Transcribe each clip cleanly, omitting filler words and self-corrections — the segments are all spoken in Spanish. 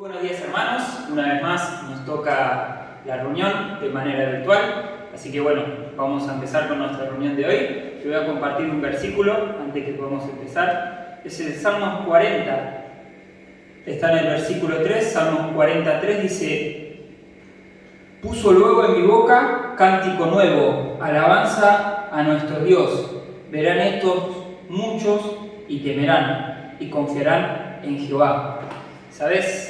Buenos días, hermanos, una vez más nos toca la reunión de manera virtual, así que bueno, vamos a empezar con nuestra reunión de hoy. Te voy a compartir un versículo antes que podamos empezar, es el Salmos 40, está en el versículo 3, Salmos 43 dice: puso luego en mi boca cántico nuevo, alabanza a nuestro Dios, verán estos muchos y temerán y confiarán en Jehová. ¿Sabes?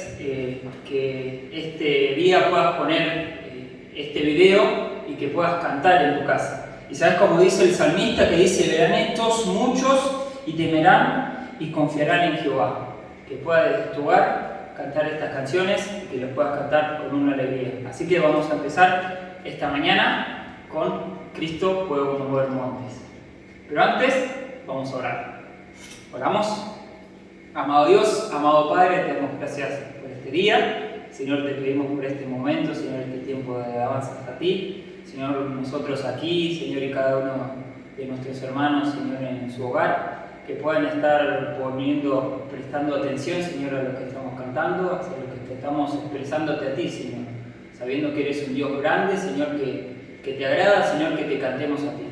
Que este día puedas poner este video y que puedas cantar en tu casa. Y sabes como dice el salmista, que dice: verán estos muchos y temerán y confiarán en Jehová. Que puedas desde tu hogar cantar estas canciones y que las puedas cantar con una alegría. Así que vamos a empezar esta mañana con Cristo puede mover montes. Pero antes vamos a orar. Oramos. Amado Dios, amado Padre, te damos gracias por este día. Señor, te pedimos por este momento, Señor, este tiempo de alabanza a ti. Señor, nosotros aquí, Señor, y cada uno de nuestros hermanos, Señor, en su hogar, que puedan estar prestando atención, Señor, a lo que estamos cantando, a lo que estamos expresándote a ti, Señor. Sabiendo que eres un Dios grande, Señor, que te agrada, Señor, que te cantemos a ti.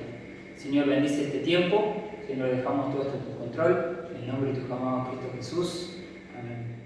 Señor, bendice este tiempo. Señor, dejamos todo esto en tu control. En el nombre de tu amado Cristo Jesús. Amén.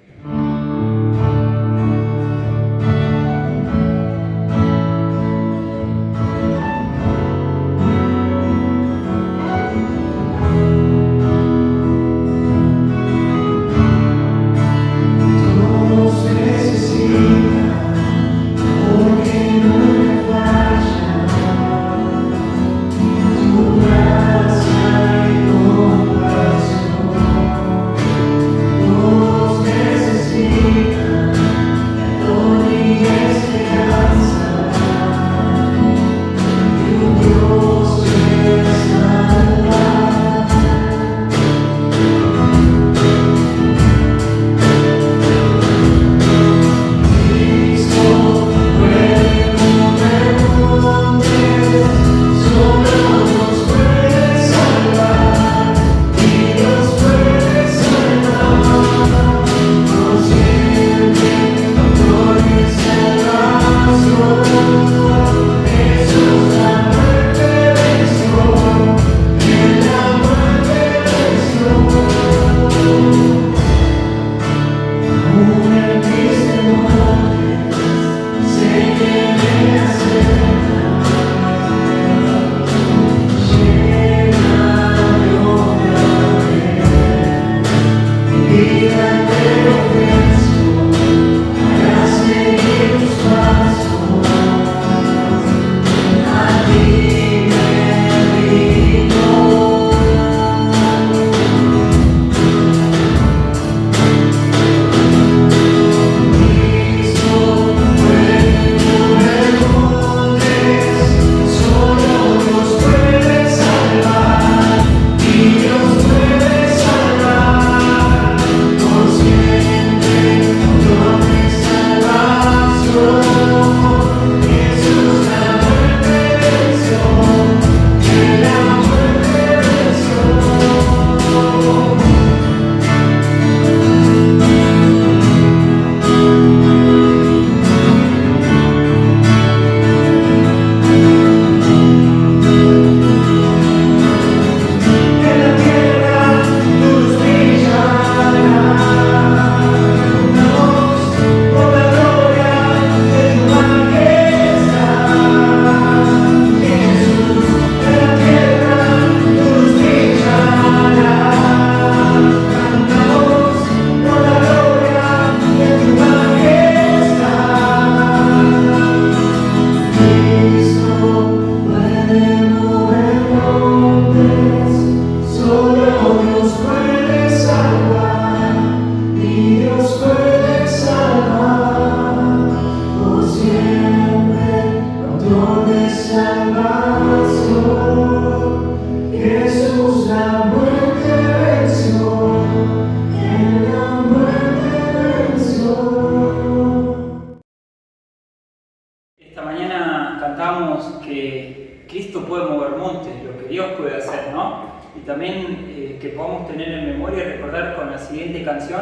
Esta mañana cantamos que Cristo puede mover montes, lo que Dios puede hacer, ¿no? Y también que podamos tener en memoria y recordar con la siguiente canción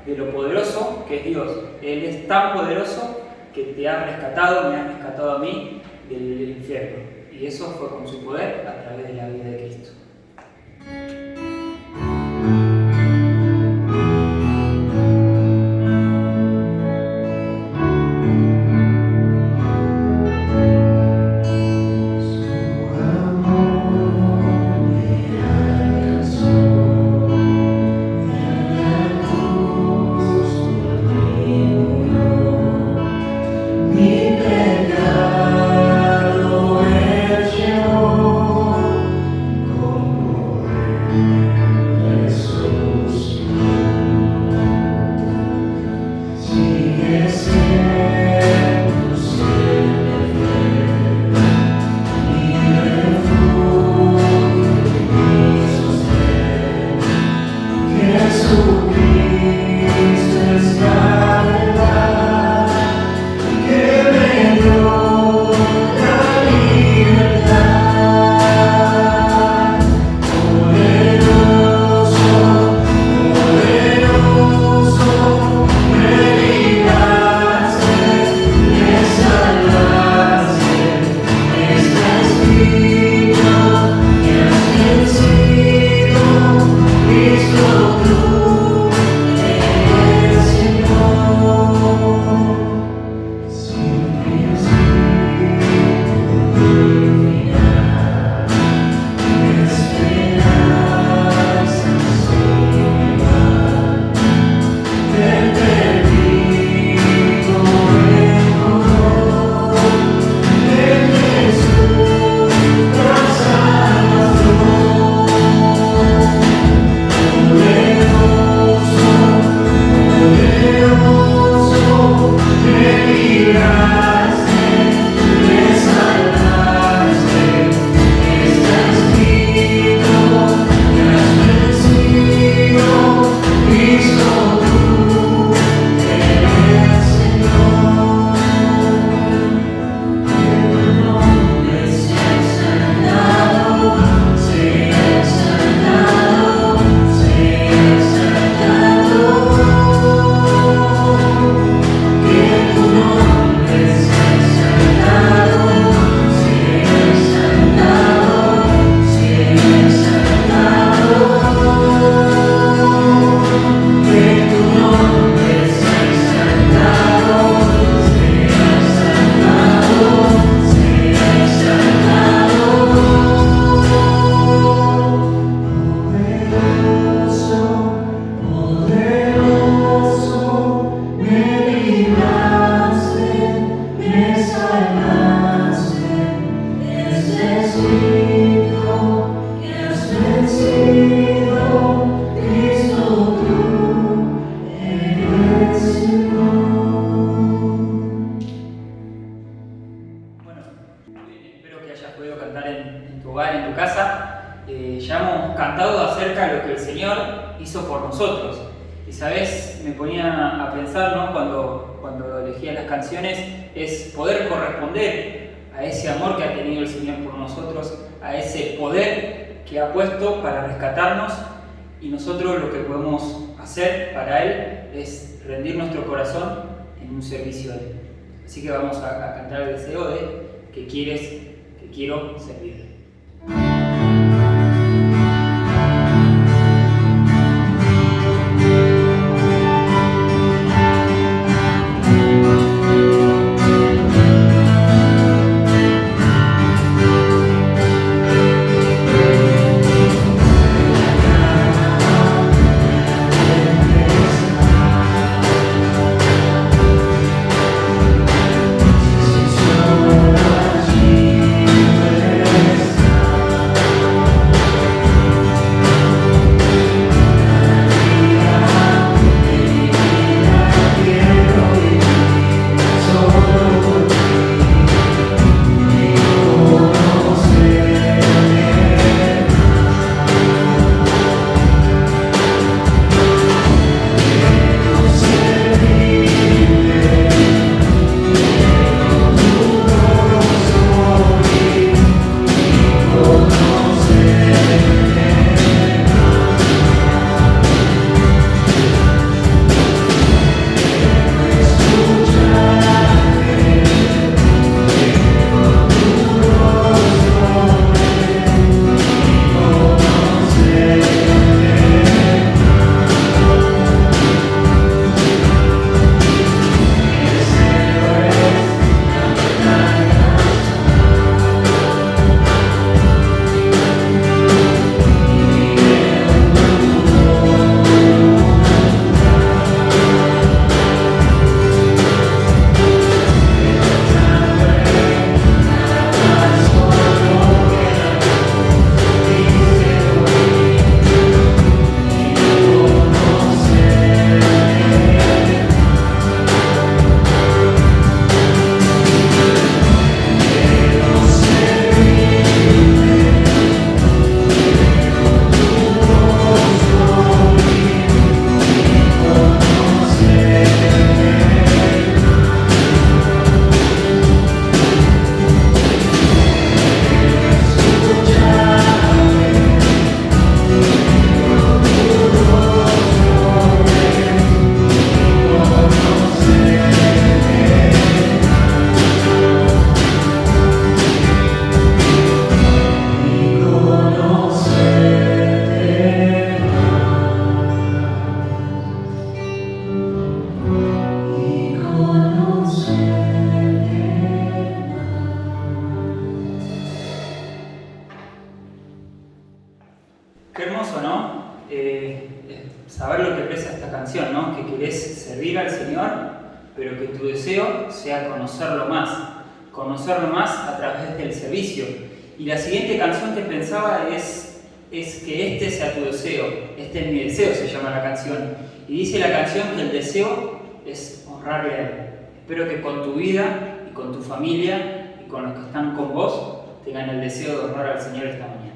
de lo poderoso que es Dios. Él es tan poderoso que te ha rescatado, me ha rescatado a mí del infierno. Y eso fue con su poder a través de la vida de Cristo. Y sabes, me ponía a pensar, ¿no? Cuando elegía las canciones, es poder corresponder a ese amor que ha tenido el Señor por nosotros, a ese poder que ha puesto para rescatarnos, y nosotros lo que podemos hacer para Él es rendir nuestro corazón en un servicio a Él. Así que vamos a cantar el deseo de que quiero servir. Yes. pero que tu deseo sea conocerlo más a través del servicio. Y la siguiente canción que pensaba es que este sea tu deseo, este es mi deseo, se llama la canción. Y dice la canción que el deseo es honrarle a Él. Espero que con tu vida y con tu familia y con los que están con vos tengan el deseo de honrar al Señor esta mañana.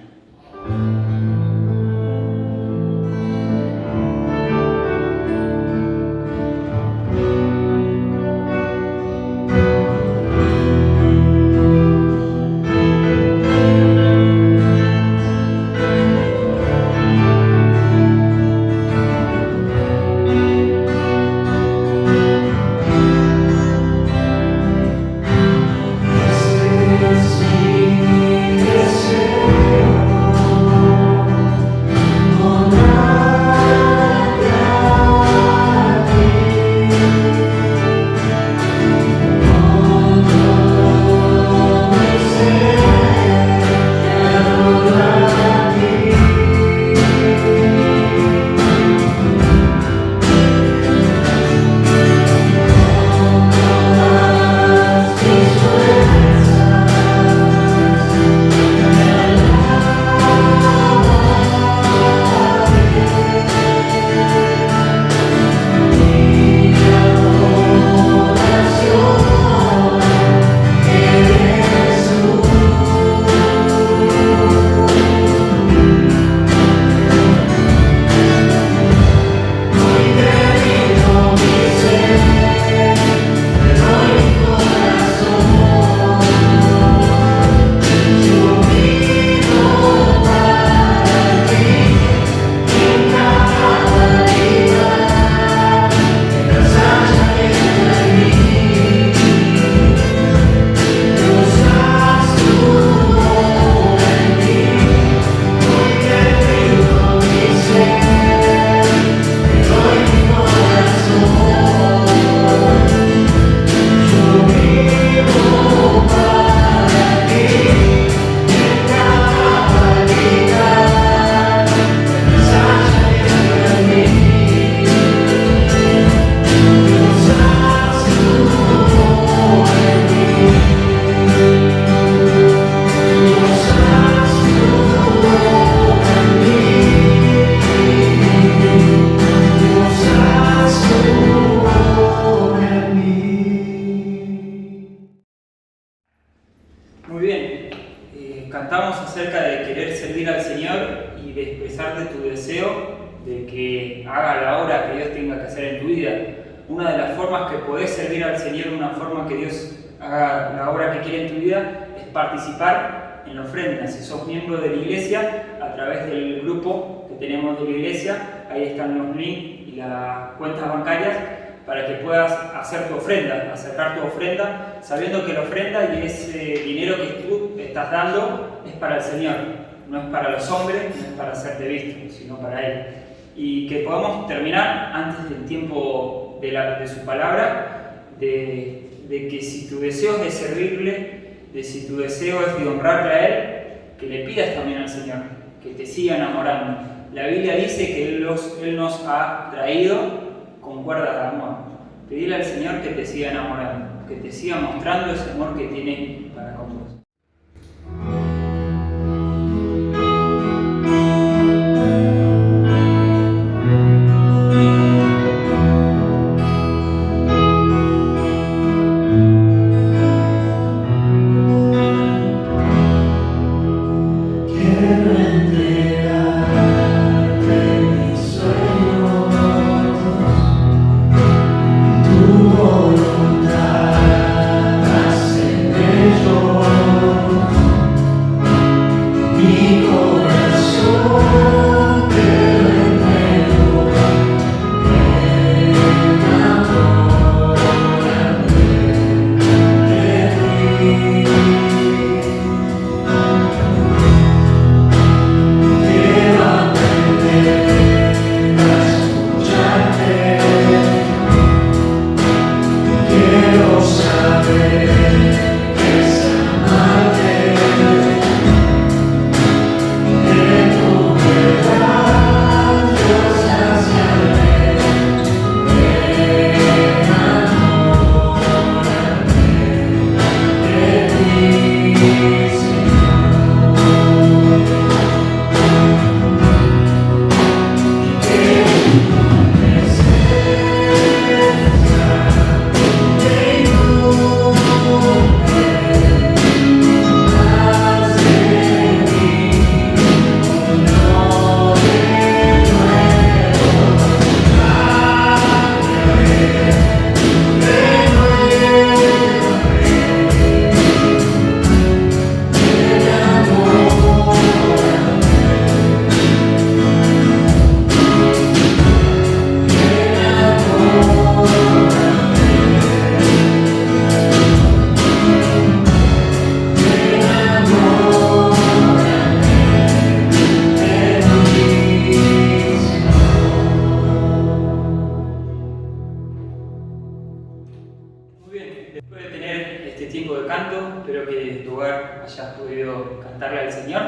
Muy bien, cantamos acerca de querer servir al Señor y de expresarte tu deseo de que haga la obra que Dios tenga que hacer en tu vida. Una de las formas que podés servir al Señor, una forma que Dios haga la obra que quiere en tu vida, es participar en la ofrenda. Si sos miembro de la iglesia, a través del grupo que tenemos de la iglesia, ahí están los links y las cuentas bancarias para que puedas hacer tu ofrenda, acercar tu ofrenda, sabiendo que la ofrenda y ese dinero que tú estás dando es para el Señor, no es para los hombres, no es para hacerte visto, sino para Él. Y que podamos terminar antes del tiempo de su palabra, de que si tu deseo es de servirle, de si tu deseo es de honrarle a Él, que le pidas también al Señor, que te siga enamorando. La Biblia dice que Él nos ha traído con cuerdas de amor. Pedile al Señor que te siga enamorando, que te siga mostrando ese amor que tiene para con vos. Muy bien, después de tener este tiempo de canto, espero que en tu hogar hayas podido cantarle al Señor.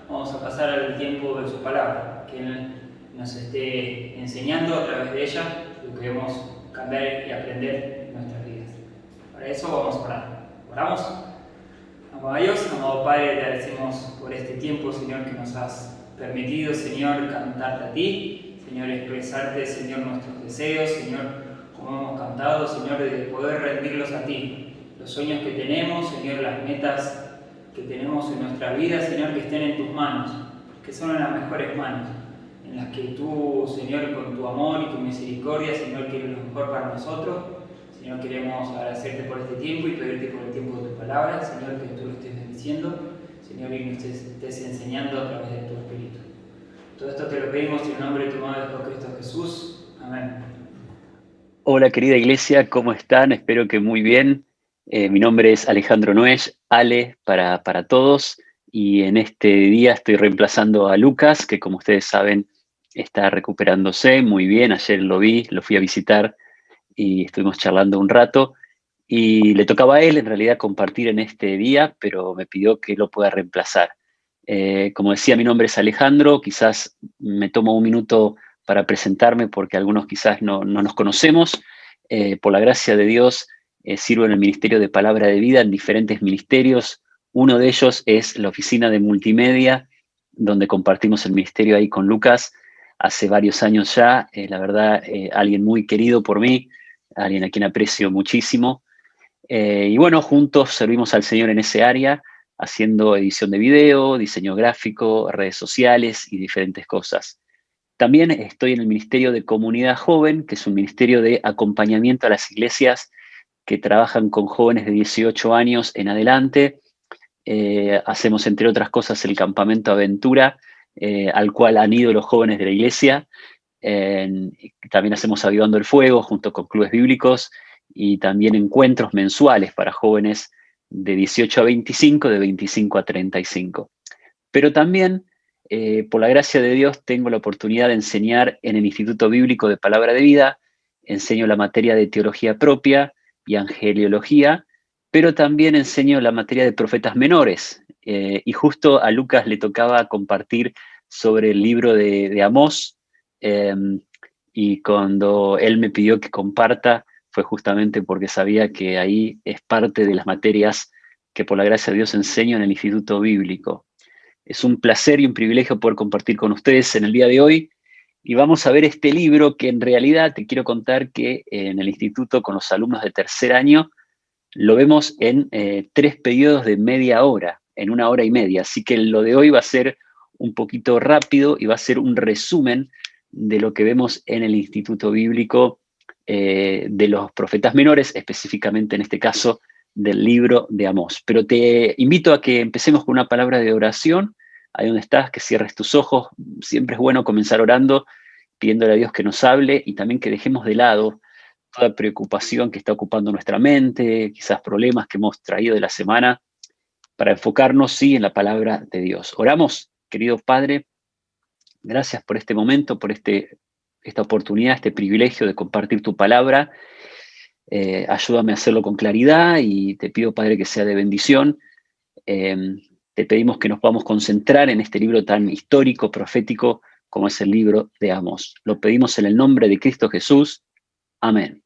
Vamos a pasar al tiempo de su palabra, que Él nos esté enseñando a través de ella lo que debemos cambiar y aprender en nuestras vidas. Para eso vamos a orar. ¿Oramos? Amado Dios, amado Padre, te agradecemos por este tiempo, Señor, que nos has permitido, Señor, cantarte a ti, Señor, expresarte, Señor, nuestros deseos, Señor, como hemos cantado, Señor, de poder rendirlos a ti. Los sueños que tenemos, Señor, las metas que tenemos en nuestra vida, Señor, que estén en tus manos, que son en las mejores manos, en las que tú, Señor, con tu amor y tu misericordia, Señor, quieres lo mejor para nosotros. Señor, queremos agradecerte por este tiempo y pedirte por el tiempo de tu palabra, Señor, que tú lo estés bendiciendo, Señor, y nos estés enseñando a través de tu Espíritu. Todo esto te lo pedimos en el nombre de tu Madre, Cristo Jesús. Amén. Hola querida iglesia, ¿cómo están? Espero que muy bien. Mi nombre es Alejandro Nuez, Ale para todos, y en este día estoy reemplazando a Lucas, que como ustedes saben está recuperándose muy bien. Ayer lo vi, lo fui a visitar y estuvimos charlando un rato, y le tocaba a él en realidad compartir en este día, pero me pidió que lo pueda reemplazar. Como decía, mi nombre es Alejandro, quizás me tomo un minuto para presentarme porque algunos quizás no nos conocemos. Por la gracia de Dios, sirvo en el Ministerio de Palabra de Vida en diferentes ministerios. Uno de ellos es la oficina de multimedia, donde compartimos el ministerio ahí con Lucas hace varios años ya. La verdad, alguien muy querido por mí, alguien a quien aprecio muchísimo. Y bueno, juntos servimos al Señor en ese área, haciendo edición de video, diseño gráfico, redes sociales y diferentes cosas. También estoy en el Ministerio de Comunidad Joven, que es un ministerio de acompañamiento a las iglesias que trabajan con jóvenes de 18 años en adelante. Hacemos, entre otras cosas, el Campamento Aventura, al cual han ido los jóvenes de la iglesia. También hacemos Avivando el Fuego junto con clubes bíblicos, y también encuentros mensuales para jóvenes de 18 a 25, de 25 a 35. Pero también, por la gracia de Dios, tengo la oportunidad de enseñar en el Instituto Bíblico de Palabra de Vida. Enseño la materia de teología propia y angeliología, pero también enseño la materia de profetas menores. Y justo a Lucas le tocaba compartir sobre el libro de Amós, y cuando él me pidió que comparta, fue justamente porque sabía que ahí es parte de las materias que por la gracia de Dios enseño en el Instituto Bíblico. Es un placer y un privilegio poder compartir con ustedes en el día de hoy, y vamos a ver este libro que en realidad te quiero contar que en el instituto con los alumnos de tercer año lo vemos en 3 periodos de media hora, en 1 hora y media. Así que lo de hoy va a ser un poquito rápido y va a ser un resumen de lo que vemos en el Instituto Bíblico de los profetas menores, específicamente en este caso del libro de Amós. Pero te invito a que empecemos con una palabra de oración. Ahí donde estás, que cierres tus ojos. Siempre es bueno comenzar orando, pidiéndole a Dios que nos hable, y también que dejemos de lado toda preocupación que está ocupando nuestra mente, quizás problemas que hemos traído de la semana, para enfocarnos, sí, en la palabra de Dios. Oramos. Querido Padre, gracias por este momento, por esta oportunidad, este privilegio de compartir tu palabra. Ayúdame a hacerlo con claridad, y te pido, Padre, que sea de bendición. Te pedimos que nos podamos concentrar en este libro tan histórico, profético, como es el libro de Amós. Lo pedimos en el nombre de Cristo Jesús. Amén.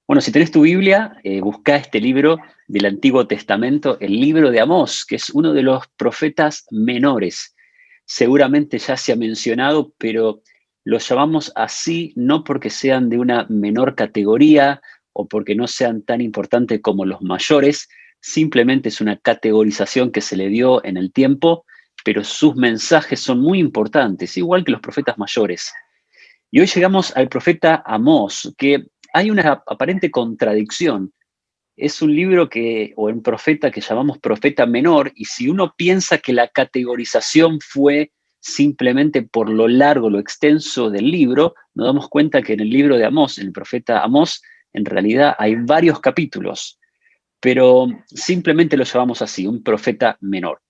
Bueno, si tenés tu Biblia, buscá este libro del Antiguo Testamento, el libro de Amós, que es uno de los profetas menores. Seguramente ya se ha mencionado, pero los llamamos así no porque sean de una menor categoría o porque no sean tan importantes como los mayores. Simplemente es una categorización que se le dio en el tiempo, pero sus mensajes son muy importantes, igual que los profetas mayores. Y hoy llegamos al profeta Amós, que hay una aparente contradicción. Es un libro o un profeta que llamamos profeta menor, y si uno piensa que la categorización fue simplemente por lo largo, lo extenso del libro, nos damos cuenta que en el libro de Amós, en el profeta Amós, en realidad hay varios capítulos, pero simplemente lo llamamos así, un profeta menor.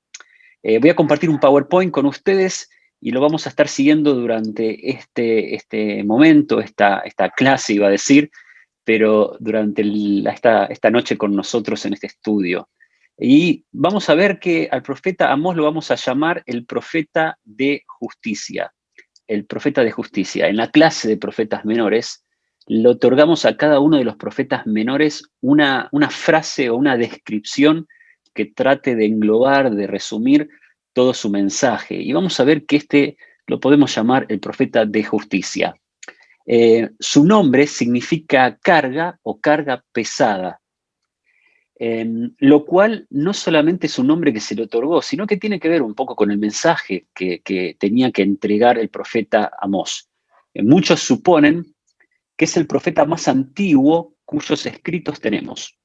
Voy a compartir un PowerPoint con ustedes y lo vamos a estar siguiendo durante este momento, esta clase, iba a decir, pero durante esta noche con nosotros en este estudio. Y vamos a ver que al profeta Amós lo vamos a llamar el profeta de justicia. El profeta de justicia. En la clase de profetas menores, le otorgamos a cada uno de los profetas menores una frase o una descripción que trate de englobar, de resumir todo su mensaje. Y vamos a ver que este lo podemos llamar el profeta de justicia. Su nombre significa carga o carga pesada, lo cual no solamente es un nombre que se le otorgó, sino que tiene que ver un poco con el mensaje que tenía que entregar el profeta Amós. Muchos suponen que es el profeta más antiguo cuyos escritos tenemos.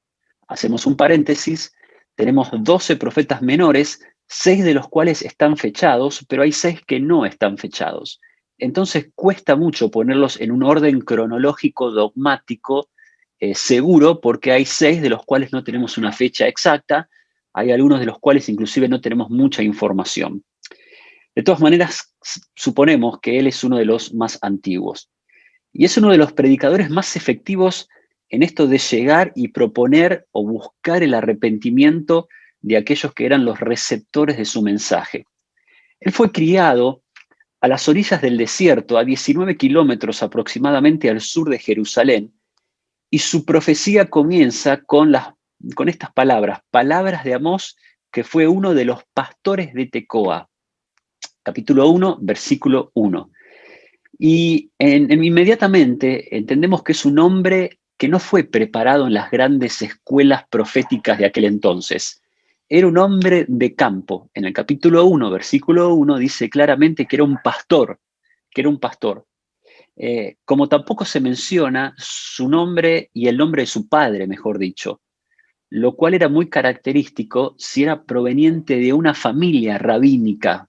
Hacemos un paréntesis, tenemos 12 profetas menores, 6 de los cuales están fechados, pero hay 6 que no están fechados. Entonces cuesta mucho ponerlos en un orden cronológico dogmático seguro, porque hay 6 de los cuales no tenemos una fecha exacta, hay algunos de los cuales inclusive no tenemos mucha información. De todas maneras, suponemos que él es uno de los más antiguos. Y es uno de los predicadores más efectivos en esto de llegar y proponer o buscar el arrepentimiento de aquellos que eran los receptores de su mensaje. Él fue criado a las orillas del desierto, a 19 kilómetros aproximadamente al sur de Jerusalén, y su profecía comienza con estas palabras de Amós, que fue uno de los pastores de Tecoa. Capítulo 1, versículo 1. Y inmediatamente entendemos que es un hombre que no fue preparado en las grandes escuelas proféticas de aquel entonces. Era un hombre de campo. En el capítulo 1, versículo 1, dice claramente que era un pastor, como tampoco se menciona su nombre y el nombre de su padre, mejor dicho, lo cual era muy característico si era proveniente de una familia rabínica.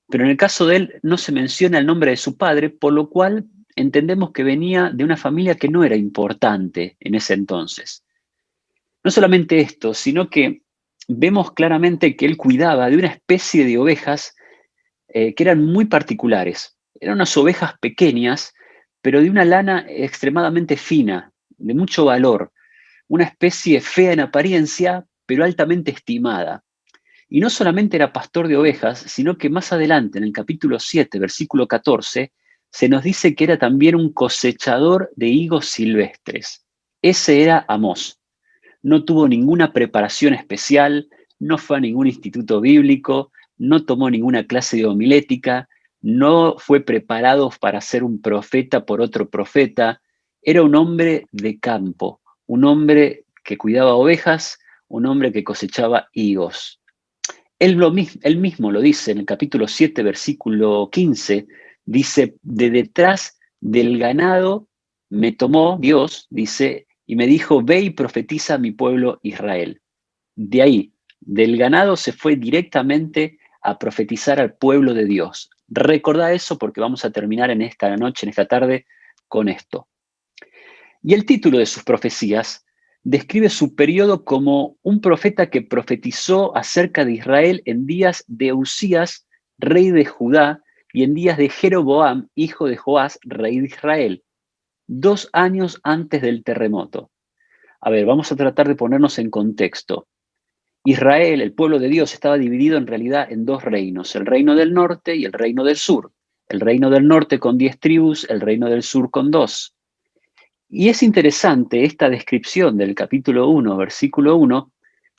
Pero en el caso de él no se menciona el nombre de su padre, por lo cual entendemos que venía de una familia que no era importante en ese entonces. No solamente esto, sino que vemos claramente que él cuidaba de una especie de ovejas que eran muy particulares. Eran unas ovejas pequeñas, pero de una lana extremadamente fina, de mucho valor, una especie fea en apariencia, pero altamente estimada. Y no solamente era pastor de ovejas, sino que más adelante, en el capítulo 7, versículo 14, se nos dice que era también un cosechador de higos silvestres. Ese era Amós. No tuvo ninguna preparación especial, no fue a ningún instituto bíblico, no tomó ninguna clase de homilética, no fue preparado para ser un profeta por otro profeta. Era un hombre de campo, un hombre que cuidaba ovejas, un hombre que cosechaba higos. Él mismo lo dice en el capítulo 7, versículo 15, dice, de detrás del ganado me tomó Dios, dice, y me dijo, ve y profetiza a mi pueblo Israel. De ahí, del ganado se fue directamente a profetizar al pueblo de Dios. Recordá eso porque vamos a terminar en esta noche, en esta tarde, con esto. Y el título de sus profecías describe su periodo como un profeta que profetizó acerca de Israel en días de Usías, rey de Judá, y en días de Jeroboam, hijo de Joás, rey de Israel, 2 años antes del terremoto. A ver, vamos a tratar de ponernos en contexto. Israel, el pueblo de Dios, estaba dividido en realidad en 2 reinos, el reino del norte y el reino del sur. El reino del norte con 10 tribus, el reino del sur con 2. Y es interesante esta descripción del capítulo 1, versículo 1,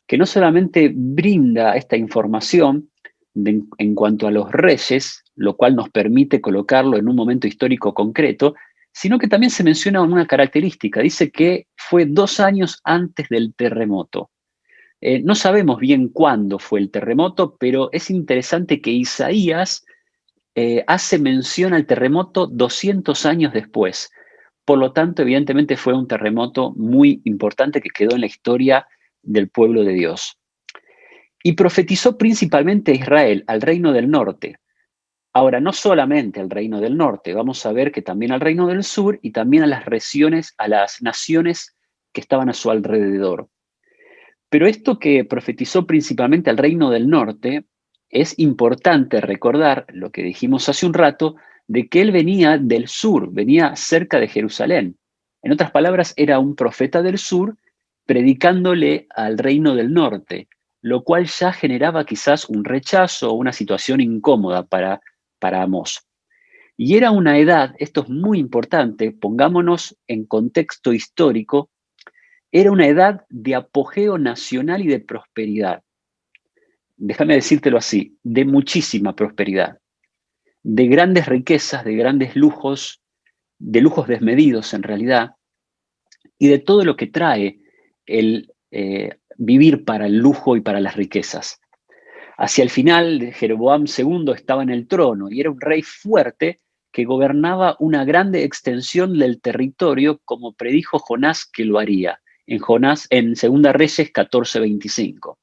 que no solamente brinda esta información en cuanto a los reyes, lo cual nos permite colocarlo en un momento histórico concreto, sino que también se menciona una característica. Dice que fue 2 años antes del terremoto. No sabemos bien cuándo fue el terremoto, pero es interesante que Isaías hace mención al terremoto 200 años después. Por lo tanto, evidentemente fue un terremoto muy importante que quedó en la historia del pueblo de Dios. Y profetizó principalmente a Israel, al reino del norte. Ahora, no solamente al reino del norte, vamos a ver que también al reino del sur y también a las regiones, a las naciones que estaban a su alrededor. Pero esto que profetizó principalmente al reino del norte, es importante recordar lo que dijimos hace un rato, de que él venía del sur, venía cerca de Jerusalén. En otras palabras, era un profeta del sur predicándole al reino del norte, lo cual ya generaba quizás un rechazo o una situación incómoda para Amós. Y era una edad, esto es muy importante, pongámonos en contexto histórico, era una edad de apogeo nacional y de prosperidad. Déjame decírtelo así, de muchísima prosperidad, de grandes riquezas, de lujos desmedidos en realidad, y de todo lo que trae el vivir para el lujo y para las riquezas. Hacia el final, Jeroboam II estaba en el trono y era un rey fuerte que gobernaba una grande extensión del territorio, como predijo Jonás que lo haría, en Segunda Reyes 14:25.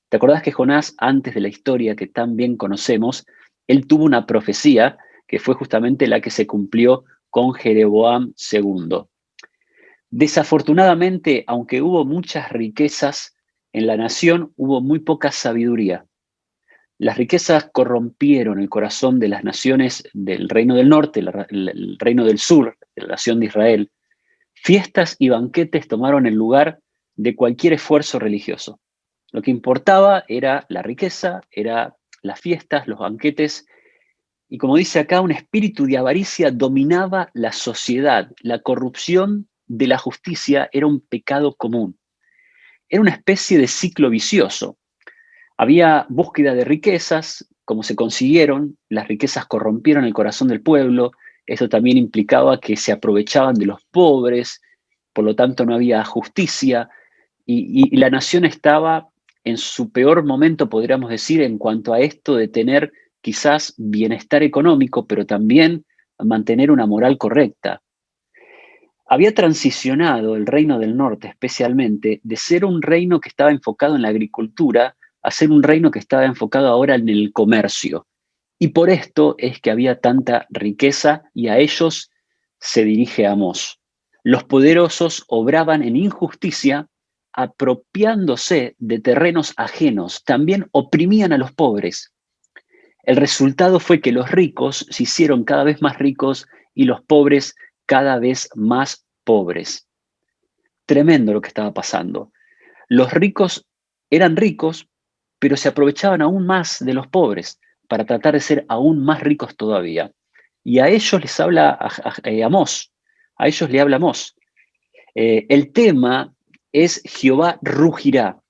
¿Te acordás que Jonás, antes de la historia que tan bien conocemos, él tuvo una profecía que fue justamente la que se cumplió con Jeroboam II? Desafortunadamente, aunque hubo muchas riquezas en la nación, hubo muy poca sabiduría. Las riquezas corrompieron el corazón de las naciones del reino del norte, el reino del sur, de la nación de Israel. Fiestas y banquetes tomaron el lugar de cualquier esfuerzo religioso. Lo que importaba era la riqueza, era las fiestas, los banquetes, y como dice acá, un espíritu de avaricia dominaba la sociedad. La corrupción de la justicia era un pecado común. Era una especie de ciclo vicioso. Había búsqueda de riquezas, como se consiguieron, las riquezas corrompieron el corazón del pueblo, eso también implicaba que se aprovechaban de los pobres, por lo tanto no había justicia, y la nación estaba en su peor momento, podríamos decir, en cuanto a esto de tener quizás bienestar económico, pero también mantener una moral correcta. Había transicionado el reino del norte especialmente de ser un reino que estaba enfocado en la agricultura a ser un reino que estaba enfocado ahora en el comercio. Y por esto es que había tanta riqueza y a ellos se dirige Amós. Los poderosos obraban en injusticia, apropiándose de terrenos ajenos, también oprimían a los pobres. El resultado fue que los ricos se hicieron cada vez más ricos y los pobres cada vez más pobres. Tremendo lo que estaba pasando. Los ricos eran ricos, pero se aprovechaban aún más de los pobres para tratar de ser aún más ricos todavía. Y a ellos les habla Amós, a ellos le habla Amós. El tema es Jehová rugirá.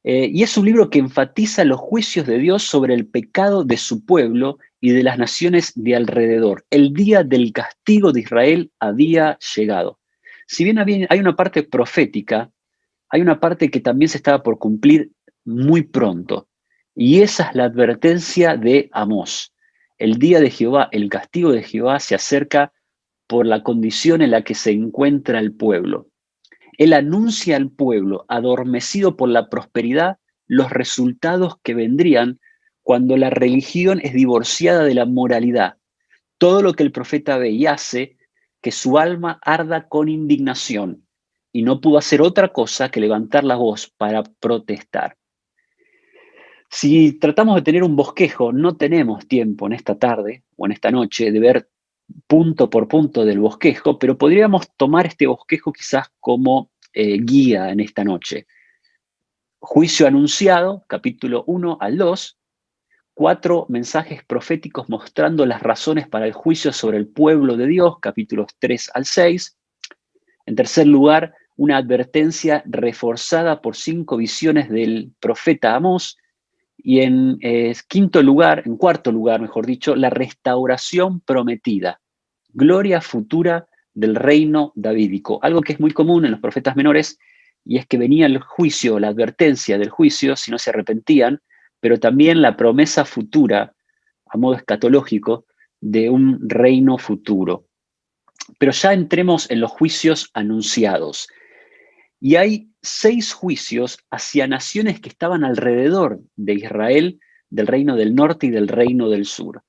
Y es un libro que enfatiza los juicios de Dios sobre el pecado de su pueblo y de las naciones de alrededor. El día del castigo de Israel había llegado. Si bien hay una parte profética, hay una parte que también se estaba por cumplir muy pronto. Y esa es la advertencia de Amós. El día de Jehová, el castigo de Jehová se acerca por la condición en la que se encuentra el pueblo. Él anuncia al pueblo, adormecido por la prosperidad, los resultados que vendrían cuando la religión es divorciada de la moralidad. Todo lo que el profeta ve y hace, que su alma arda con indignación, y no pudo hacer otra cosa que levantar la voz para protestar. Si tratamos de tener un bosquejo, no tenemos tiempo en esta tarde o en esta noche de ver punto por punto del bosquejo, pero podríamos tomar este bosquejo quizás como guía en esta noche. Juicio anunciado, capítulo 1 al 2, 4 mensajes proféticos mostrando las razones para el juicio sobre el pueblo de Dios, capítulos 3 al 6. En tercer lugar, una advertencia reforzada por 5 visiones del profeta Amós. Y en cuarto lugar, mejor dicho, la restauración prometida, gloria futura del reino davídico. Algo que es muy común en los profetas menores, y es que venía el juicio, la advertencia del juicio, si no se arrepentían, pero también la promesa futura, a modo escatológico, de un reino futuro. Pero ya entremos en los juicios anunciados. Y hay 6 juicios hacia naciones que estaban alrededor de Israel, del reino del norte y del reino del sur.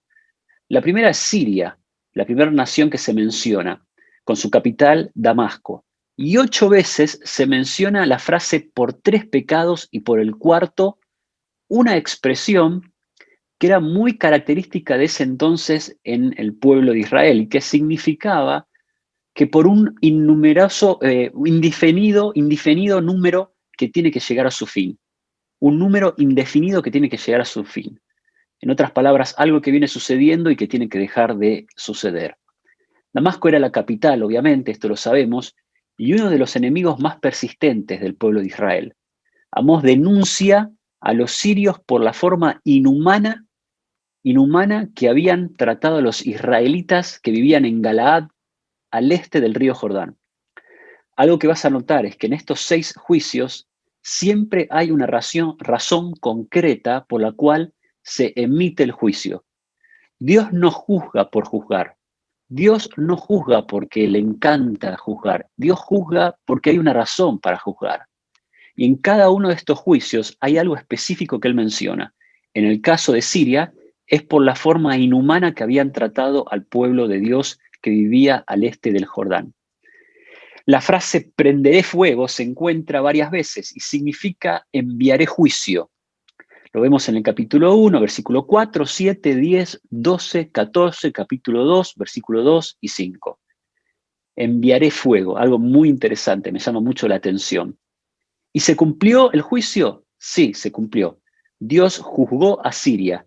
La primera es Siria, la primera nación que se menciona, con su capital Damasco. Y 8 veces se menciona la frase por 3 pecados y por el cuarto, una expresión que era muy característica de ese entonces en el pueblo de Israel y que significaba que por un indefinido número que tiene que llegar a su fin. Un número indefinido que tiene que llegar a su fin. En otras palabras, algo que viene sucediendo y que tiene que dejar de suceder. Damasco era la capital, obviamente, esto lo sabemos, y uno de los enemigos más persistentes del pueblo de Israel. Amós denuncia a los sirios por la forma inhumana que habían tratado a los israelitas que vivían en Galaad, al este del río Jordán. Algo que vas a notar es que en estos 6 juicios siempre hay una razón concreta por la cual se emite el juicio. Dios no juzga por juzgar. Dios no juzga porque le encanta juzgar. Dios juzga porque hay una razón para juzgar. Y en cada uno de estos juicios hay algo específico que él menciona. En el caso de Siria, es por la forma inhumana que habían tratado al pueblo de Dios que vivía al este del Jordán. La frase prenderé fuego se encuentra varias veces y significa enviaré juicio. Lo vemos en el capítulo 1, versículo 4, 7, 10, 12, 14, capítulo 2, versículo 2 y 5. Enviaré fuego, algo muy interesante, me llama mucho la atención. ¿Y se cumplió el juicio? Sí, se cumplió. Dios juzgó a Siria.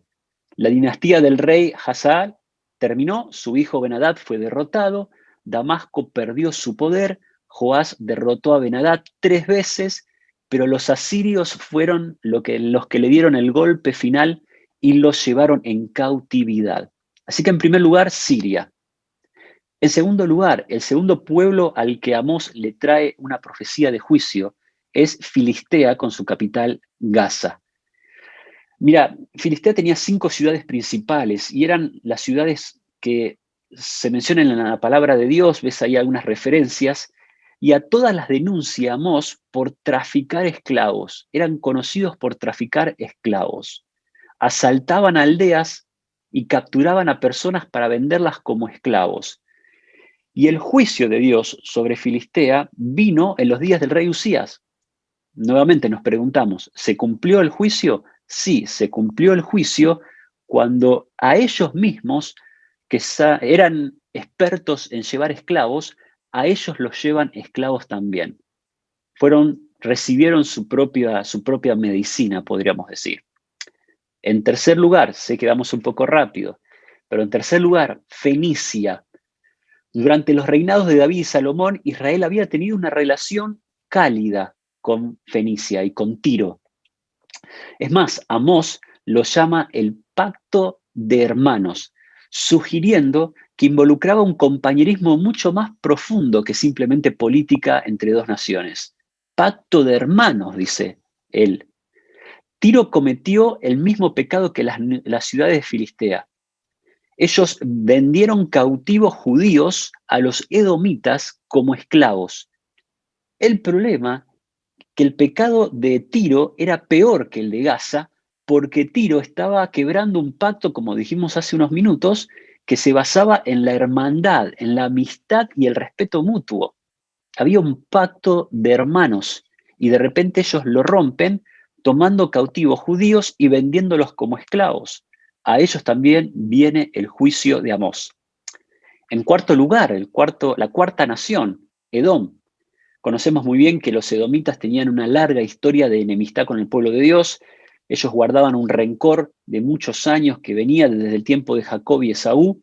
La dinastía del rey Hazael terminó, su hijo Ben-Hadad fue derrotado, Damasco perdió su poder, Joás derrotó a Ben-Hadad 3 veces, pero los asirios fueron los que le dieron el golpe final y los llevaron en cautividad. Así que en primer lugar, Siria. En segundo lugar, el segundo pueblo al que Amós le trae una profecía de juicio es Filistea con su capital Gaza. Mira, Filistea tenía 5 ciudades principales y eran las ciudades que se mencionan en la palabra de Dios, ves ahí algunas referencias, y a todas las denuncia Amós por traficar esclavos. Eran conocidos por traficar esclavos. Asaltaban aldeas y capturaban a personas para venderlas como esclavos. Y el juicio de Dios sobre Filistea vino en los días del rey Usías. Nuevamente nos preguntamos, ¿se cumplió el juicio? Sí, se cumplió el juicio cuando a ellos mismos, que eran expertos en llevar esclavos, a ellos los llevan esclavos también. Recibieron su propia medicina, podríamos decir. En tercer lugar, sé que vamos un poco rápido, pero en tercer lugar, Fenicia. Durante los reinados de David y Salomón, Israel había tenido una relación cálida con Fenicia y con Tiro. Es más, Amós lo llama el pacto de hermanos, sugiriendo que involucraba un compañerismo mucho más profundo que simplemente política entre 2 naciones. Pacto de hermanos, dice él. Tiro cometió el mismo pecado que las ciudades de Filistea. Ellos vendieron cautivos judíos a los edomitas como esclavos. El problema que el pecado de Tiro era peor que el de Gaza, porque Tiro estaba quebrando un pacto, como dijimos hace unos minutos, que se basaba en la hermandad, en la amistad y el respeto mutuo. Había un pacto de hermanos y de repente ellos lo rompen tomando cautivos judíos y vendiéndolos como esclavos. A ellos también viene el juicio de Amós. En cuarto lugar, la cuarta nación, Edom. Conocemos muy bien que los edomitas tenían una larga historia de enemistad con el pueblo de Dios. Ellos guardaban un rencor de muchos años que venía desde el tiempo de Jacob y Esaú.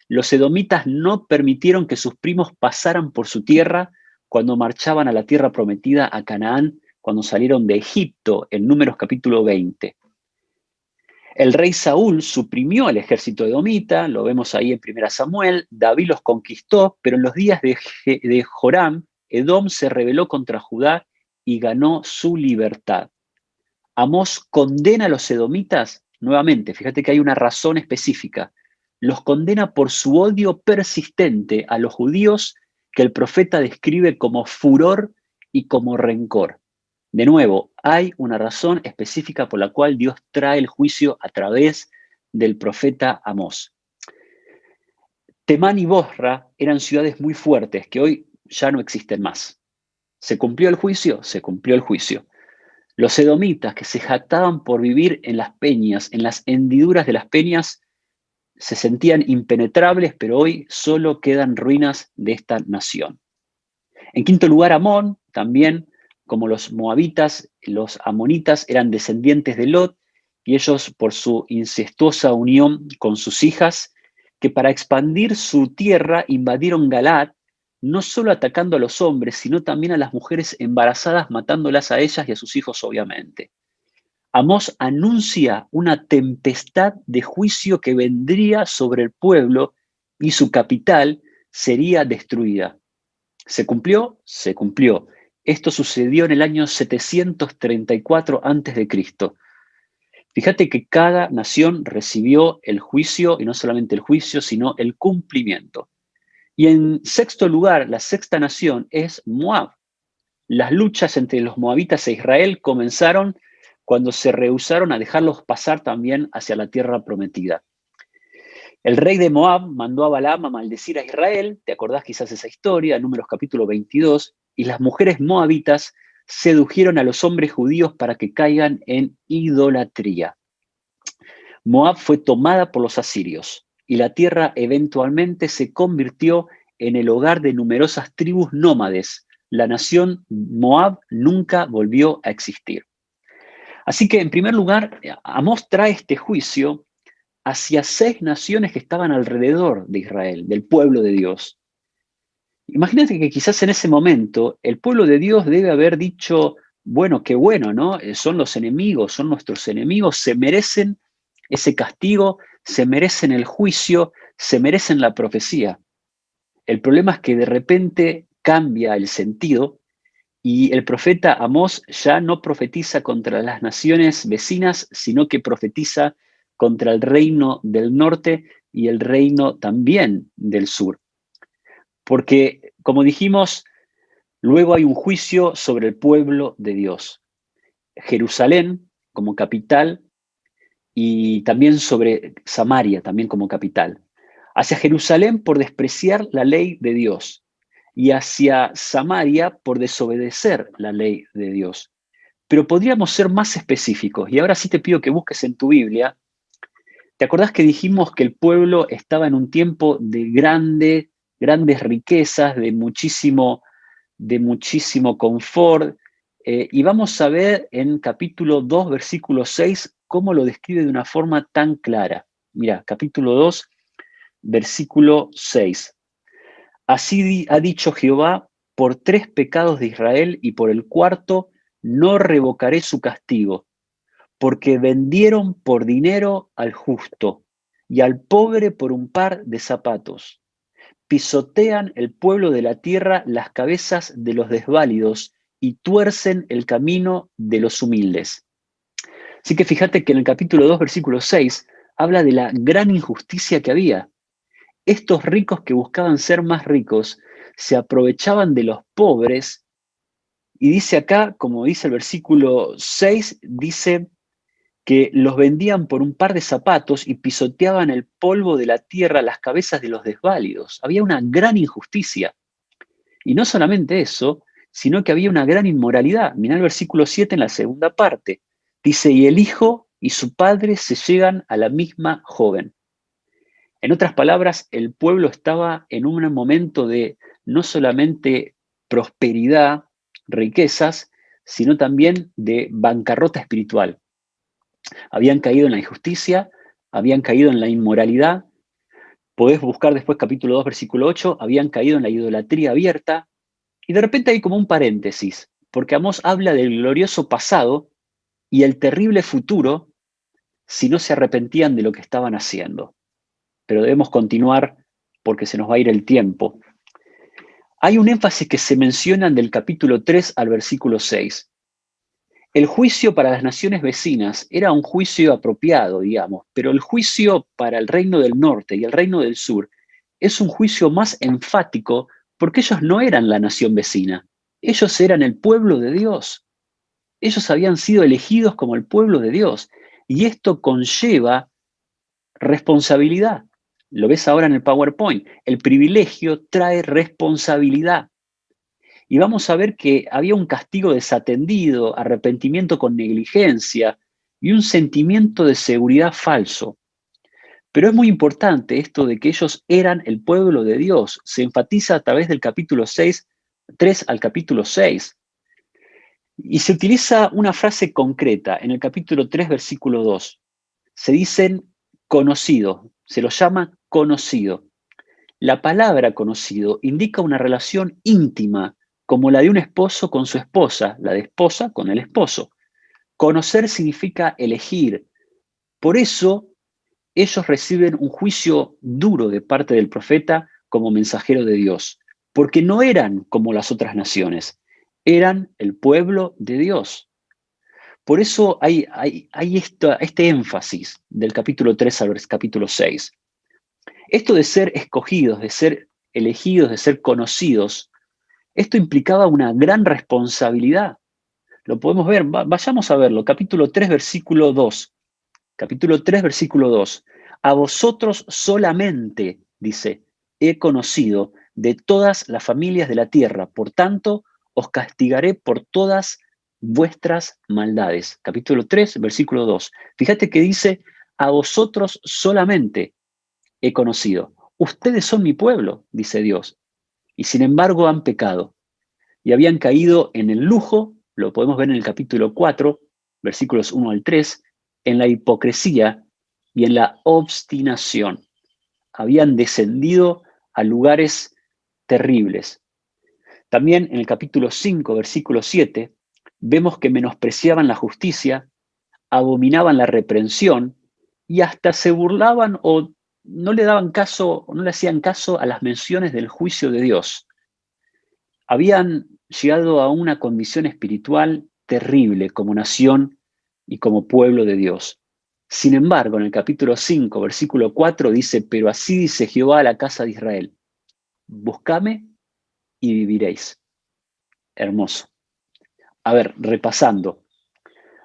Los edomitas no permitieron que sus primos pasaran por su tierra cuando marchaban a la tierra prometida a Canaán, cuando salieron de Egipto, en Números capítulo 20. El rey Saúl suprimió al ejército edomita, lo vemos ahí en 1 Samuel. David los conquistó, pero en los días de Joram, Edom se rebeló contra Judá y ganó su libertad. Amós condena a los edomitas, nuevamente, fíjate que hay una razón específica. Los condena por su odio persistente a los judíos que el profeta describe como furor y como rencor. De nuevo, hay una razón específica por la cual Dios trae el juicio a través del profeta Amós. Temán y Bosra eran ciudades muy fuertes que hoy ya no existen más. ¿Se cumplió el juicio? Se cumplió el juicio. Los edomitas que se jactaban por vivir en las peñas, en las hendiduras de las peñas, se sentían impenetrables, pero hoy solo quedan ruinas de esta nación. En quinto lugar, Amón, también como los moabitas, los amonitas eran descendientes de Lot, y ellos por su incestuosa unión con sus hijas, que para expandir su tierra invadieron Galaad, no solo atacando a los hombres, sino también a las mujeres embarazadas, matándolas a ellas y a sus hijos, obviamente. Amós anuncia una tempestad de juicio que vendría sobre el pueblo y su capital sería destruida. ¿Se cumplió? Se cumplió. Esto sucedió en el año 734 a.C. Fíjate que cada nación recibió el juicio, y no solamente el juicio, sino el cumplimiento. Y en sexto lugar, la sexta nación es Moab. Las luchas entre los moabitas e Israel comenzaron cuando se rehusaron a dejarlos pasar también hacia la tierra prometida. El rey de Moab mandó a Balaam a maldecir a Israel, te acordás quizás esa historia, Números capítulo 22, y las mujeres moabitas sedujeron a los hombres judíos para que caigan en idolatría. Moab fue tomada por los asirios, y la tierra eventualmente se convirtió en el hogar de numerosas tribus nómades. La nación Moab nunca volvió a existir. Así que, en primer lugar, Amós trae este juicio hacia 6 naciones que estaban alrededor de Israel, del pueblo de Dios. Imagínate que quizás en ese momento el pueblo de Dios debe haber dicho, bueno, qué bueno, ¿no? Son los enemigos, son nuestros enemigos, se merecen ese castigo, se merecen el juicio, se merecen la profecía. El problema es que de repente cambia el sentido y el profeta Amós ya no profetiza contra las naciones vecinas, sino que profetiza contra el reino del norte y el reino también del sur. Porque, como dijimos, luego hay un juicio sobre el pueblo de Dios. Jerusalén como capital y también sobre Samaria también como capital. Hacia Jerusalén por despreciar la ley de Dios y hacia Samaria por desobedecer la ley de Dios. Pero podríamos ser más específicos, y ahora sí te pido que busques en tu Biblia. ¿Te acordás que dijimos que el pueblo estaba en un tiempo de grandes riquezas, de muchísimo confort? Y vamos a ver en capítulo 2, versículo 6, cómo lo describe de una forma tan clara. Mira, capítulo 2, versículo 6. Así ha dicho Jehová, por 3 pecados de Israel y por el cuarto no revocaré su castigo, porque vendieron por dinero al justo y al pobre por un par de zapatos. Pisotean el pueblo de la tierra las cabezas de los desválidos y tuercen el camino de los humildes. Así que fíjate que en el capítulo 2, versículo 6, habla de la gran injusticia que había. Estos ricos que buscaban ser más ricos se aprovechaban de los pobres, y dice acá, como dice el versículo 6, dice que los vendían por un par de zapatos y pisoteaban el polvo de la tierra, las cabezas de los desválidos. Había una gran injusticia. Y no solamente eso, sino que había una gran inmoralidad. Mirá el versículo 7 en la segunda parte. Dice, y el hijo y su padre se llegan a la misma joven. En otras palabras, el pueblo estaba en un momento de no solamente prosperidad, riquezas, sino también de bancarrota espiritual. Habían caído en la injusticia, habían caído en la inmoralidad. Podés buscar después capítulo 2, versículo 8, habían caído en la idolatría abierta. Y de repente hay como un paréntesis, porque Amós habla del glorioso pasado y el terrible futuro si no se arrepentían de lo que estaban haciendo. Pero debemos continuar porque se nos va a ir el tiempo. Hay un énfasis que se menciona del capítulo 3 al versículo 6. El juicio para las naciones vecinas era un juicio apropiado, digamos, pero el juicio para el reino del norte y el reino del sur es un juicio más enfático porque ellos no eran la nación vecina, ellos eran el pueblo de Dios. Ellos habían sido elegidos como el pueblo de Dios y esto conlleva responsabilidad. Lo ves ahora en el PowerPoint. El privilegio trae responsabilidad. Y vamos a ver que había un castigo desatendido, arrepentimiento con negligencia y un sentimiento de seguridad falso. Pero es muy importante esto de que ellos eran el pueblo de Dios. Se enfatiza a través del capítulo 6, 3 al capítulo 6. Y se utiliza una frase concreta en el capítulo 3, versículo 2. Se dicen conocido, se lo llama conocido. La palabra conocido indica una relación íntima, como la de un esposo con su esposa, la de esposa con el esposo. Conocer significa elegir. Por eso ellos reciben un juicio duro de parte del profeta como mensajero de Dios, porque no eran como las otras naciones, eran el pueblo de Dios. Por eso hay este énfasis del capítulo 3 al capítulo 6. Esto de ser escogidos, de ser elegidos, de ser conocidos, esto implicaba una gran responsabilidad. Lo podemos ver, vayamos a verlo, capítulo 3, versículo 2. Capítulo 3, versículo 2. A vosotros solamente, dice, he conocido de todas las familias de la tierra, por tanto, os castigaré por todas vuestras maldades. Capítulo 3, versículo 2. Fíjate que dice, a vosotros solamente he conocido. Ustedes son mi pueblo, dice Dios, y sin embargo han pecado y habían caído en el lujo, lo podemos ver en el capítulo 4, versículos 1 al 3, en la hipocresía y en la obstinación. Habían descendido a lugares terribles. También en el capítulo 5, versículo 7, vemos que menospreciaban la justicia, abominaban la reprensión y hasta se burlaban o no le daban caso, no le hacían caso a las menciones del juicio de Dios. Habían llegado a una condición espiritual terrible como nación y como pueblo de Dios. Sin embargo, en el capítulo 5, versículo 4 dice, pero así dice Jehová a la casa de Israel, buscadme y viviréis. Hermoso. A ver, repasando.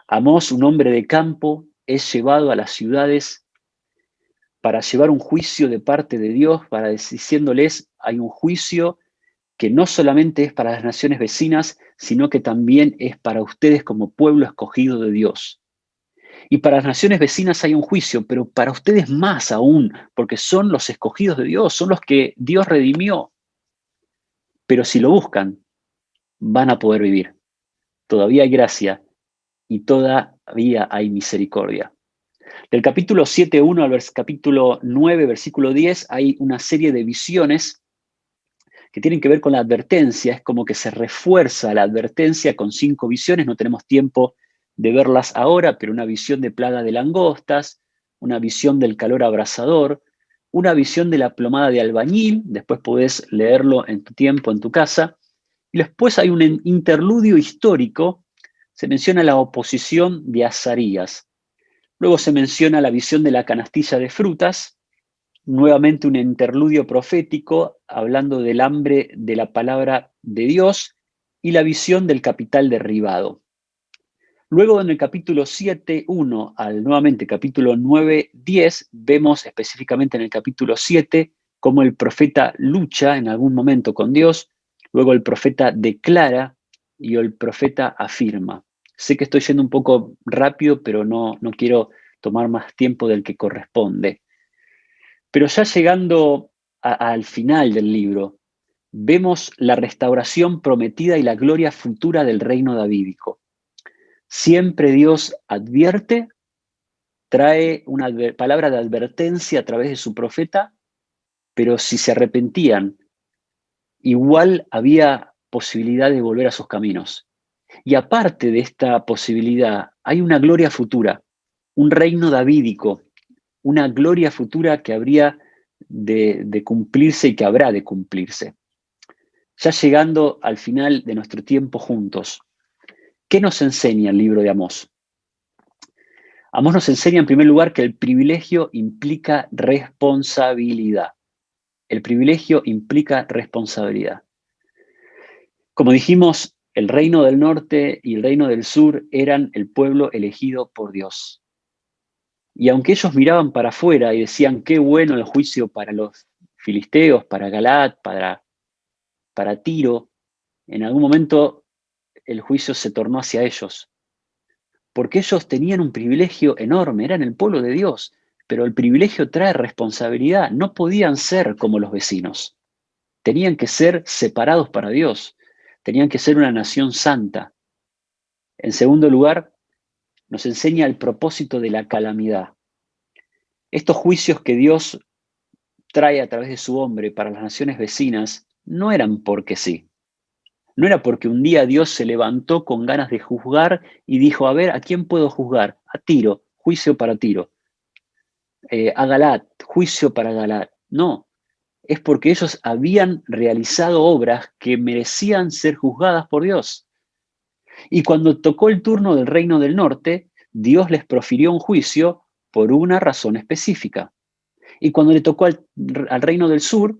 Amós, un hombre de campo, es llevado a las ciudades para llevar un juicio de parte de Dios, para diciéndoles, hay un juicio que no solamente es para las naciones vecinas, sino que también es para ustedes como pueblo escogido de Dios. Y para las naciones vecinas hay un juicio, pero para ustedes más aún, porque son los escogidos de Dios, son los que Dios redimió. Pero si lo buscan, van a poder vivir. Todavía hay gracia y todavía hay misericordia. Del capítulo 7.1 al capítulo 9, versículo 10, hay una serie de visiones que tienen que ver con la advertencia. Es como que se refuerza la advertencia con 5 visiones. No tenemos tiempo de verlas ahora, pero una visión de plaga de langostas, una visión del calor abrasador, una visión de la plomada de albañil. Después podés leerlo en tu tiempo, en tu casa. Y después hay un interludio histórico. Se menciona la oposición de Azarías. Luego se menciona la visión de la canastilla de frutas, nuevamente un interludio profético hablando del hambre de la palabra de Dios y la visión del capital derribado. Luego en el capítulo 7.1 al nuevamente capítulo 9.10 vemos específicamente en el capítulo 7 cómo el profeta lucha en algún momento con Dios, luego el profeta declara y el profeta afirma. Sé que estoy yendo un poco rápido, pero no quiero tomar más tiempo del que corresponde. Pero ya llegando al final del libro, vemos la restauración prometida y la gloria futura del reino davídico. Siempre Dios advierte, trae una palabra de advertencia a través de su profeta, pero si se arrepentían, igual había posibilidad de volver a sus caminos. Y aparte de esta posibilidad, hay una gloria futura, un reino davídico, una gloria futura que habría de cumplirse y que habrá de cumplirse. Ya llegando al final de nuestro tiempo juntos, ¿qué nos enseña el libro de Amós? Amós nos enseña en primer lugar que el privilegio implica responsabilidad. El privilegio implica responsabilidad. Como dijimos, el reino del norte y el reino del sur eran el pueblo elegido por Dios. Y aunque ellos miraban para afuera y decían, qué bueno el juicio para los filisteos, para Galaad, para Tiro, en algún momento el juicio se tornó hacia ellos. Porque ellos tenían un privilegio enorme, eran el pueblo de Dios. Pero el privilegio trae responsabilidad. No podían ser como los vecinos. Tenían que ser separados para Dios. Tenían que ser una nación santa. En segundo lugar, nos enseña el propósito de la calamidad. Estos juicios que Dios trae a través de su hombre para las naciones vecinas no eran porque sí. No era porque un día Dios se levantó con ganas de juzgar y dijo, a ver, ¿a quién puedo juzgar? A Tiro, juicio para Tiro. A Galat, juicio para Galat. No, es porque ellos habían realizado obras que merecían ser juzgadas por Dios. Y cuando tocó el turno del reino del norte, Dios les profirió un juicio por una razón específica. Y cuando le tocó al reino del sur,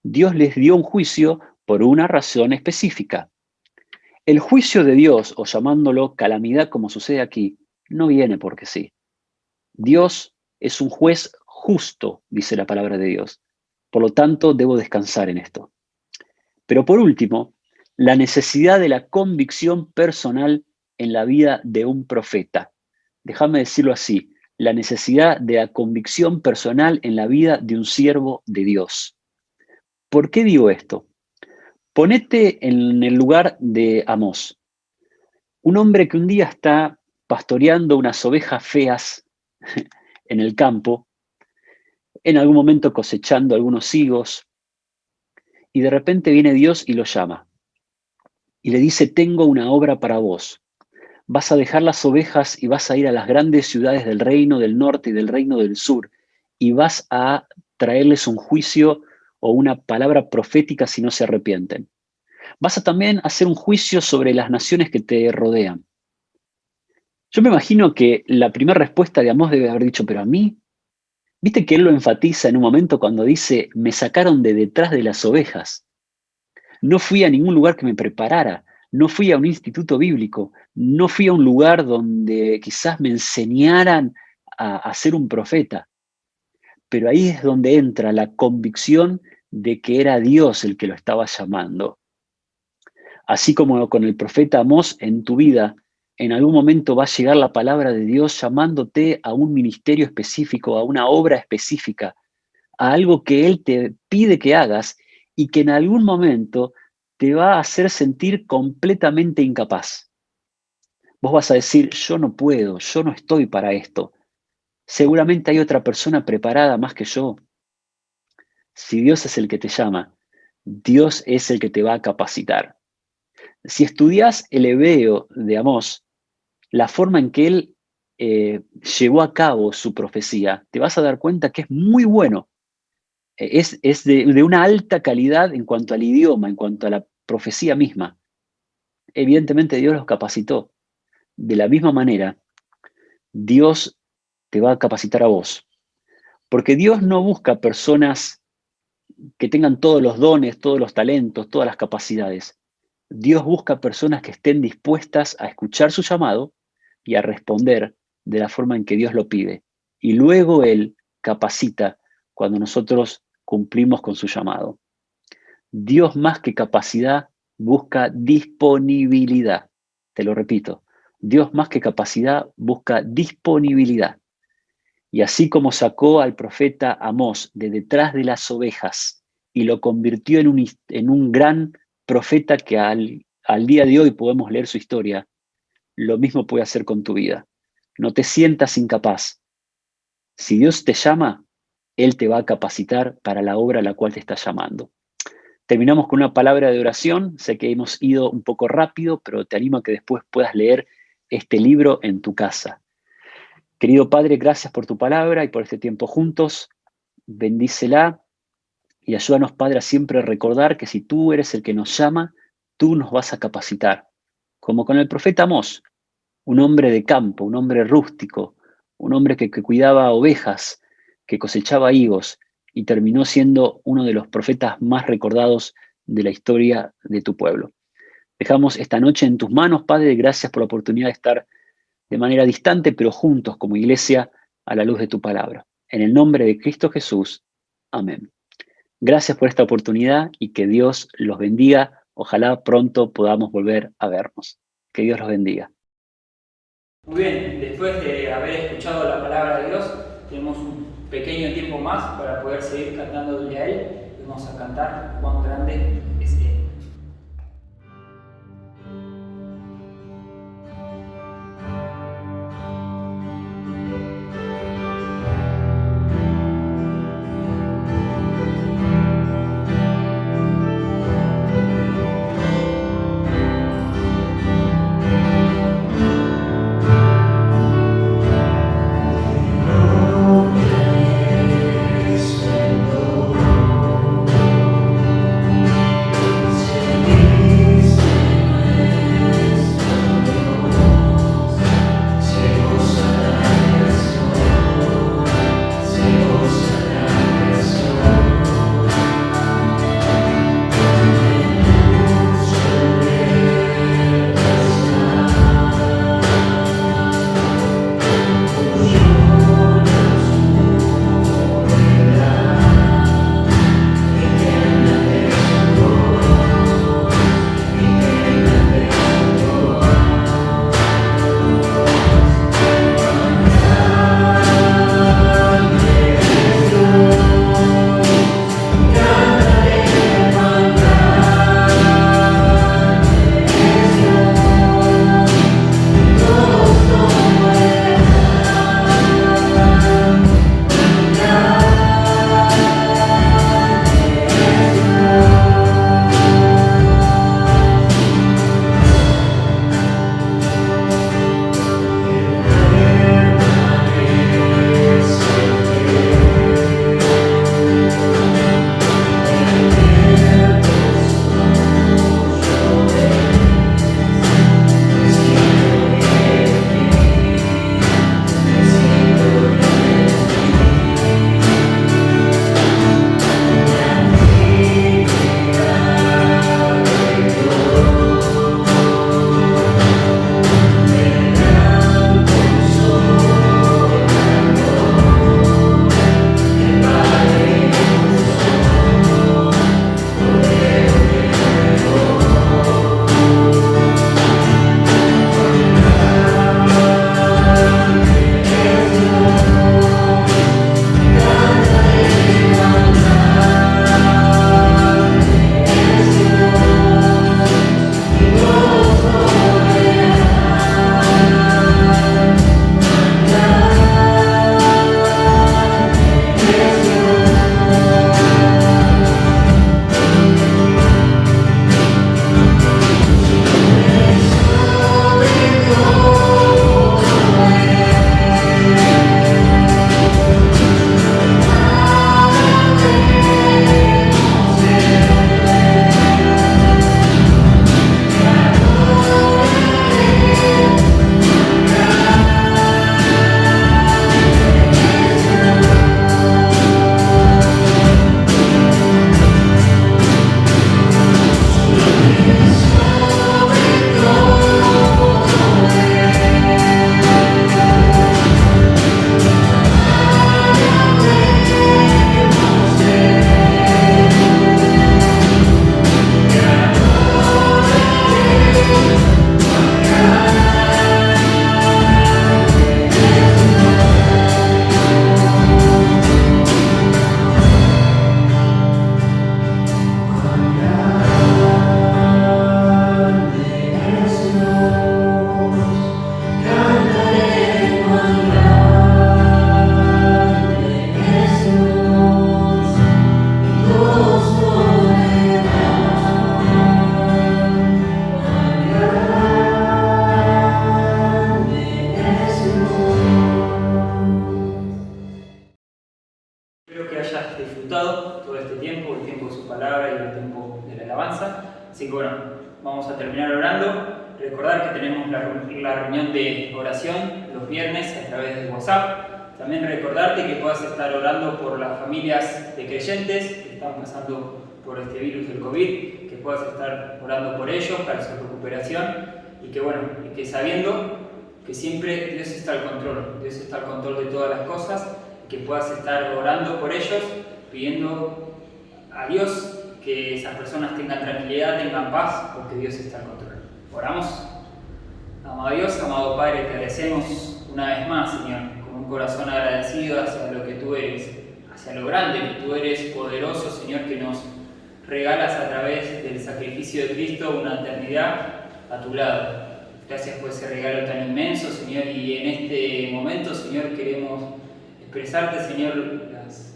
Dios les dio un juicio por una razón específica. El juicio de Dios, o llamándolo calamidad como sucede aquí, no viene porque sí. Dios es un juez justo, dice la palabra de Dios. Por lo tanto, debo descansar en esto. Pero por último, la necesidad de la convicción personal en la vida de un profeta. Déjame decirlo así, la necesidad de la convicción personal en la vida de un siervo de Dios. ¿Por qué digo esto? Ponete en el lugar de Amós, un hombre que un día está pastoreando unas ovejas feas en el campo, en algún momento cosechando algunos higos, y de repente viene Dios y lo llama y le dice, tengo una obra para vos. Vas a dejar las ovejas y vas a ir a las grandes ciudades del reino del norte y del reino del sur y vas a traerles un juicio o una palabra profética si no se arrepienten. Vas a también hacer un juicio sobre las naciones que te rodean. Yo me imagino que la primera respuesta de Amós debe haber dicho, pero a mí, viste que él lo enfatiza en un momento cuando dice, me sacaron de detrás de las ovejas. No fui a ningún lugar que me preparara, no fui a un instituto bíblico, no fui a un lugar donde quizás me enseñaran a ser un profeta. Pero ahí es donde entra la convicción de que era Dios el que lo estaba llamando. Así como con el profeta Amós en tu vida, en algún momento va a llegar la palabra de Dios llamándote a un ministerio específico, a una obra específica, a algo que Él te pide que hagas y que en algún momento te va a hacer sentir completamente incapaz. Vos vas a decir, yo no puedo, yo no estoy para esto. Seguramente hay otra persona preparada más que yo. Si Dios es el que te llama, Dios es el que te va a capacitar. Si estudias el hebreo de Amós, la forma en que él llevó a cabo su profecía, te vas a dar cuenta que es muy bueno. Es de una alta calidad en cuanto al idioma, en cuanto a la profecía misma. Evidentemente Dios los capacitó. De la misma manera, Dios te va a capacitar a vos. Porque Dios no busca personas que tengan todos los dones, todos los talentos, todas las capacidades. Dios busca personas que estén dispuestas a escuchar su llamado y a responder de la forma en que Dios lo pide. Y luego Él capacita cuando nosotros cumplimos con su llamado. Dios más que capacidad busca disponibilidad. Te lo repito, Dios más que capacidad busca disponibilidad. Y así como sacó al profeta Amós de detrás de las ovejas y lo convirtió en un gran profeta que al día de hoy podemos leer su historia, lo mismo puede hacer con tu vida. No te sientas incapaz. Si Dios te llama, Él te va a capacitar para la obra a la cual te está llamando. Terminamos con una palabra de oración. Sé que hemos ido un poco rápido, pero te animo a que después puedas leer este libro en tu casa. Querido Padre, gracias por tu palabra y por este tiempo juntos. Bendícela y ayúdanos, Padre, a siempre recordar que si tú eres el que nos llama, tú nos vas a capacitar. Como con el profeta Amós, un hombre de campo, un hombre rústico, un hombre que cuidaba ovejas, que cosechaba higos y terminó siendo uno de los profetas más recordados de la historia de tu pueblo. Dejamos esta noche en tus manos, Padre, gracias por la oportunidad de estar de manera distante, pero juntos como iglesia a la luz de tu palabra. En el nombre de Cristo Jesús. Amén. Gracias por esta oportunidad y que Dios los bendiga. Ojalá pronto podamos volver a vernos. Que Dios los bendiga. Muy bien, después de haber escuchado la palabra de Dios, tenemos un pequeño tiempo más para poder seguir cantándole a Él. Vamos a cantar cuán grande es Él. Así que bueno, vamos a terminar orando. Recordar que tenemos la reunión de oración los viernes a través de WhatsApp. También recordarte que puedas estar orando por las familias de creyentes que están pasando por este virus del COVID, que puedas estar orando por ellos para su recuperación y que bueno, y que sabiendo que siempre Dios está al control, Dios está al control de todas las cosas, que puedas estar orando por ellos, pidiendo a Dios que esas personas tengan tranquilidad, tengan paz, porque Dios está al control. Oramos. Amado Dios, amado Padre, te agradecemos una vez más, Señor, como un corazón agradecido hacia lo que tú eres, hacia lo grande que tú eres, poderoso, Señor, que nos regalas a través del sacrificio de Cristo una eternidad a tu lado. Gracias por ese regalo tan inmenso, Señor, y en este momento, Señor, queremos expresarte, Señor,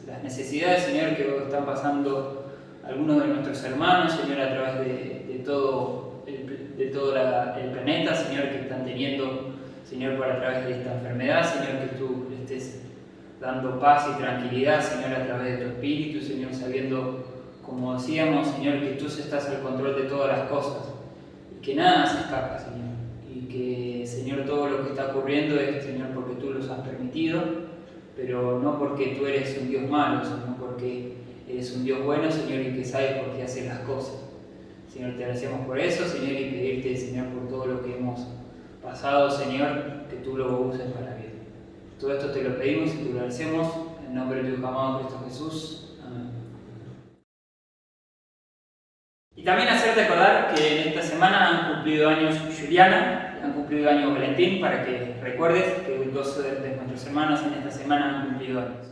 las necesidades, Señor, que están pasando algunos de nuestros hermanos, Señor, a través de todo el planeta, Señor, que están teniendo, Señor, por a través de esta enfermedad, Señor, que tú le estés dando paz y tranquilidad, Señor, a través de tu Espíritu, Señor, sabiendo, como decíamos, Señor, que tú estás al control de todas las cosas y que nada se escapa, Señor, y que, Señor, todo lo que está ocurriendo es, Señor, porque tú los has permitido, pero no porque tú eres un Dios malo, sino porque eres un Dios bueno, Señor, y que sabes por qué hacer las cosas. Señor, te agradecemos por eso, Señor, y pedirte, Señor, por todo lo que hemos pasado, Señor, que tú lo uses para bien. Todo esto te lo pedimos y te lo agradecemos en nombre de tu amado Cristo Jesús. Amén. Y también hacerte acordar que en esta semana han cumplido años Juliana, han cumplido años Valentín, para que recuerdes que dos de nuestros hermanos en esta semana han cumplido años.